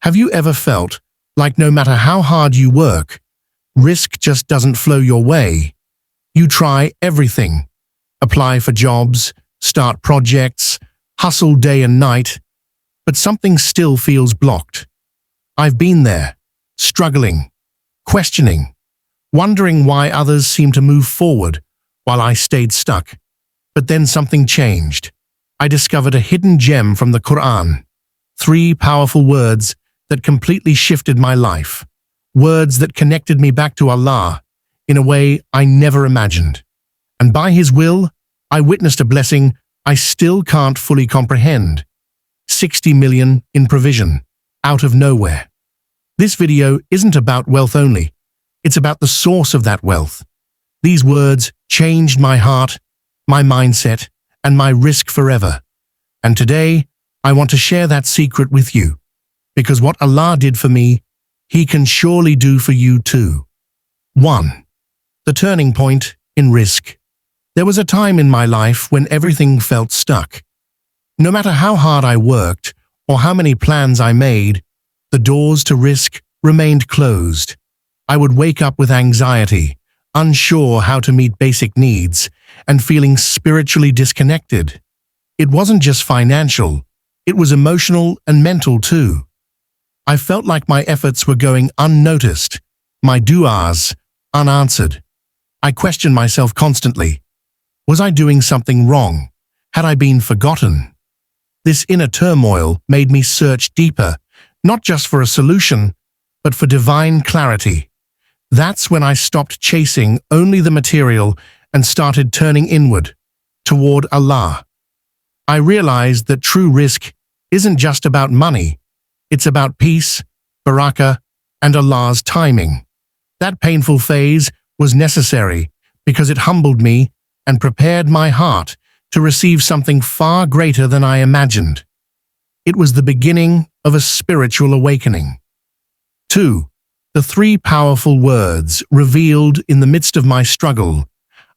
Have you ever felt like no matter how hard you work, risk just doesn't flow your way? You try everything. Apply for jobs, start projects, hustle day and night, but something still feels blocked. I've been there, struggling, questioning, wondering why others seem to move forward while I stayed stuck. But then something changed. I discovered a hidden gem from the Qur'an. 3 powerful words that completely shifted my life. Words that connected me back to Allah in a way I never imagined. And by His will, I witnessed a blessing I still can't fully comprehend. 60 million in provision, out of nowhere. This video isn't about wealth only. It's about the source of that wealth. These words changed my heart, my mindset, and my risk forever. And today, I want to share that secret with you. Because what Allah did for me, He can surely do for you too. 1. The turning point in risk. There was a time in my life when everything felt stuck. No matter how hard I worked or how many plans I made, the doors to risk remained closed. I would wake up with anxiety, unsure how to meet basic needs, and feeling spiritually disconnected. It wasn't just financial, it was emotional and mental too. I felt like my efforts were going unnoticed, my du'as unanswered. I questioned myself constantly. Was I doing something wrong? Had I been forgotten? This inner turmoil made me search deeper, not just for a solution, but for divine clarity. That's when I stopped chasing only the material and started turning inward, toward Allah. I realized that true risk isn't just about money. It's about peace, barakah, and Allah's timing. That painful phase was necessary because it humbled me and prepared my heart to receive something far greater than I imagined. It was the beginning of a spiritual awakening. 2. The 3 powerful words revealed in the midst of my struggle.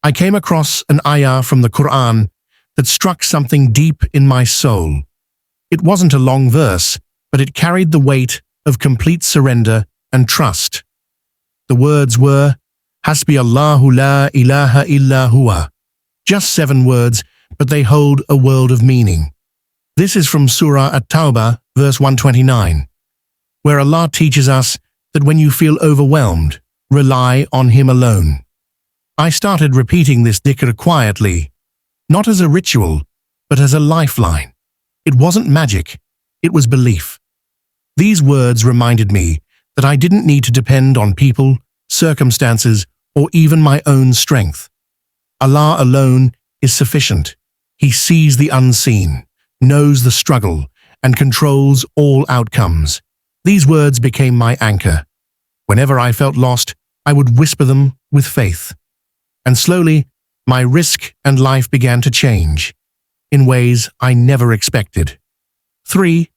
I came across an ayah from the Qur'an that struck something deep in my soul. It wasn't a long verse, but it carried the weight of complete surrender and trust. The words were, hasbiyallah la ilaha illa huwa. Just 7 words, but they hold a world of meaning. This is from Surah At-Tawbah, verse 129, where Allah teaches us that when you feel overwhelmed, rely on Him alone. I started repeating this dhikr quietly, not as a ritual, but as a lifeline. It wasn't magic, it was belief. These words reminded me that I didn't need to depend on people, circumstances, or even my own strength. Allah alone is sufficient. He sees the unseen, knows the struggle, and controls all outcomes. These words became my anchor. Whenever I felt lost, I would whisper them with faith. And slowly, my risk and life began to change, in ways I never expected. 3.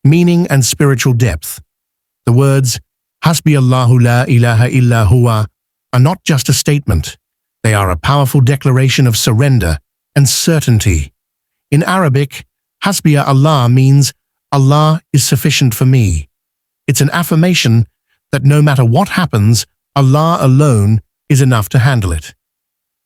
Meaning and spiritual depth. The words, hasbiyallahu la ilaha illa huwa, are not just a statement. They are a powerful declaration of surrender and certainty. In Arabic, hasbiya Allah means Allah is sufficient for me. It's an affirmation that no matter what happens, Allah alone is enough to handle it.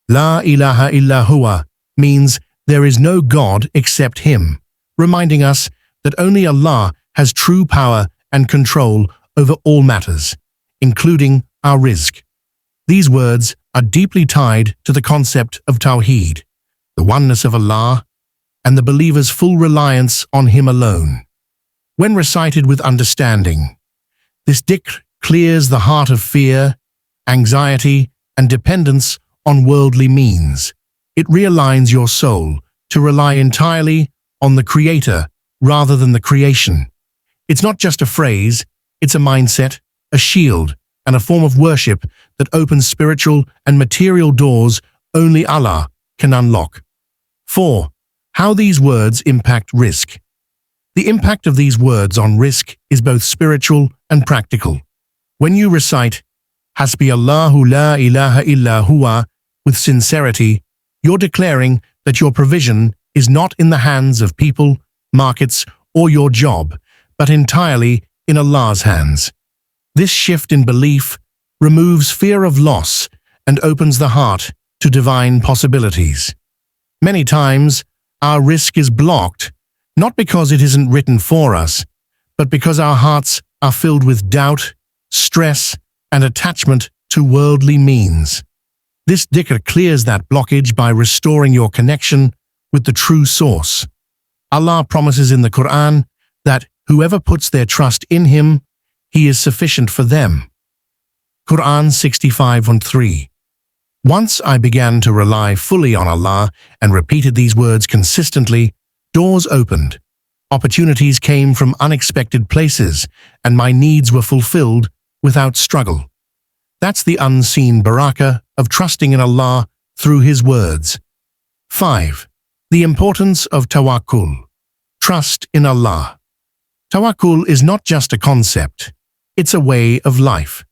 La ilaha illa huwa means there is no God except Him, reminding us that only Allah has true power and control over all matters, including our rizq. These words are deeply tied to the concept of Tawheed, the oneness of Allah, and the believer's full reliance on Him alone. When recited with understanding, this dhikr clears the heart of fear, anxiety, and dependence on worldly means. It realigns your soul to rely entirely on the Creator rather than the creation. It's not just a phrase, it's a mindset, a shield, and a form of worship that opens spiritual and material doors only Allah can unlock. 4. How these words impact risk. The impact of these words on risk is both spiritual and practical. When you recite, hasbiyallahu la ilaha illa huwa, with sincerity, you're declaring that your provision is not in the hands of people, markets, or your job, but entirely in Allah's hands. This shift in belief removes fear of loss and opens the heart to divine possibilities. Many times, our risk is blocked, not because it isn't written for us, but because our hearts are filled with doubt, stress, and attachment to worldly means. This dhikr clears that blockage by restoring your connection with the true source. Allah promises in the Qur'an that whoever puts their trust in Him, He is sufficient for them. Qur'an 65:3. Once I began to rely fully on Allah and repeated these words consistently, doors opened. Opportunities came from unexpected places, and my needs were fulfilled without struggle. That's the unseen barakah of trusting in Allah through His words. 5. The importance of tawakkul. Trust in Allah. Tawakkul is not just a concept, it's a way of life.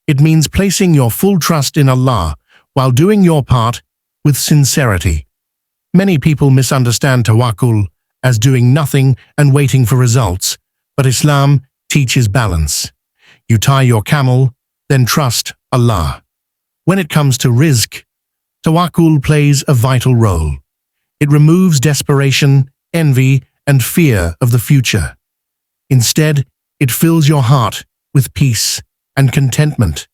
It means placing your full trust in Allah while doing your part with sincerity. Many people misunderstand tawakkul as doing nothing and waiting for results, but Islam teaches balance. You tie your camel, then trust Allah. When it comes to rizq, tawakkul plays a vital role. It removes desperation, envy, and fear of the future. Instead, it fills your heart with peace and contentment,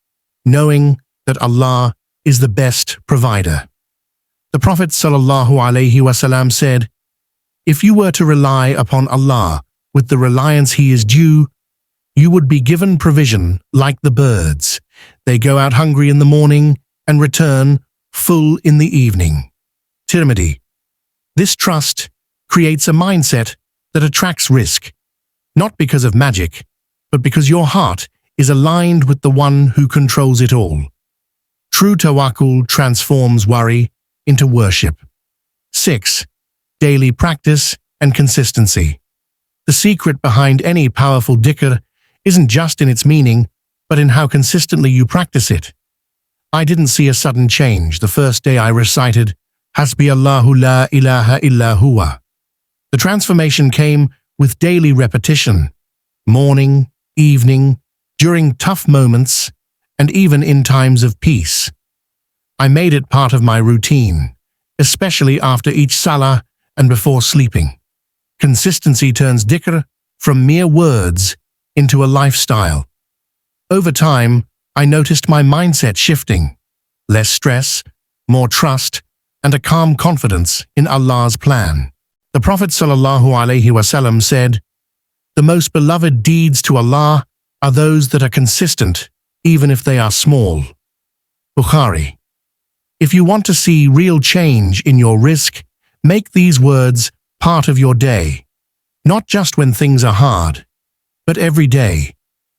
knowing that Allah is the best provider. The Prophet ﷺ said, "If you were to rely upon Allah with the reliance He is due, you would be given provision like the birds. They go out hungry in the morning and return full in the evening." Tirmidhi. This trust creates a mindset that attracts rizq, not because of magic, but because your heart is aligned with the one who controls it all. True tawakkul transforms worry into worship. 6. Daily practice and consistency. The secret behind any powerful dhikr isn't just in its meaning, but in how consistently you practice it. I didn't see a sudden change the first day I recited hasbiyallah la ilaha illa huwa. The transformation came with daily repetition, morning, evening, during tough moments, and even in times of peace. I made it part of my routine, especially after each salah and before sleeping. Consistency turns dhikr from mere words into a lifestyle. Over time, I noticed my mindset shifting. Less stress, more trust, and a calm confidence in Allah's plan. The Prophet ﷺ said, "The most beloved deeds to Allah are those that are consistent, even if they are small." Bukhari. If you want to see real change in your rizq, make these words part of your day. Not just when things are hard, but every day,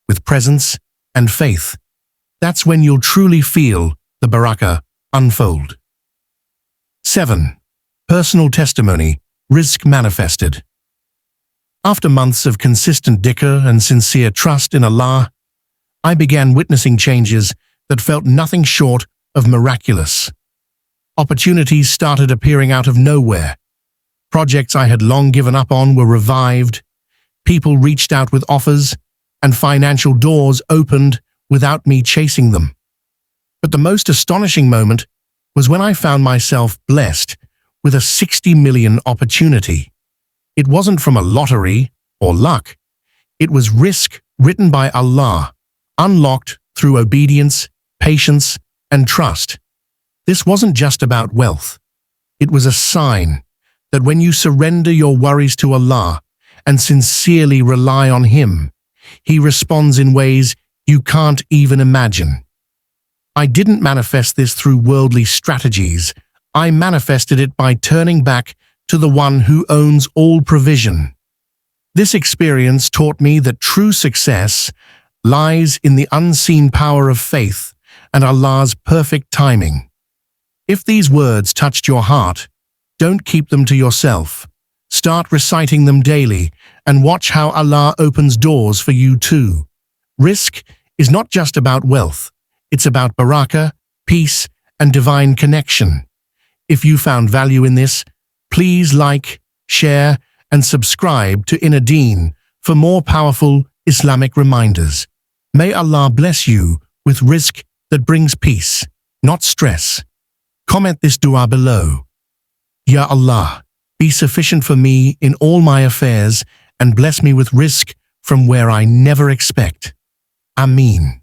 with presence and faith. That's when you'll truly feel the barakah unfold. 7. Personal testimony, rizq manifested. After months of consistent dhikr and sincere trust in Allah, I began witnessing changes that felt nothing short of miraculous. Opportunities started appearing out of nowhere. Projects I had long given up on were revived. People reached out with offers, and financial doors opened without me chasing them. But the most astonishing moment was when I found myself blessed with a 60 million opportunity. It wasn't from a lottery or luck. It was rizq written by Allah, unlocked through obedience, patience, and trust. This wasn't just about wealth. It was a sign that when you surrender your worries to Allah and sincerely rely on Him, He responds in ways you can't even imagine. I didn't manifest this through worldly strategies. I manifested it by turning back to the one who owns all provision. This experience taught me that true success lies in the unseen power of faith and Allah's perfect timing. If these words touched your heart, don't keep them to yourself. Start reciting them daily and watch how Allah opens doors for you too. Rizq is not just about wealth. It's about barakah, peace, and divine connection. If you found value in this, please like, share, and subscribe to Ineer Deen for more powerful Islamic reminders. May Allah bless you with rizq that brings peace, not stress. Comment this dua below. Ya Allah, be sufficient for me in all my affairs and bless me with rizq from where I never expect. Ameen.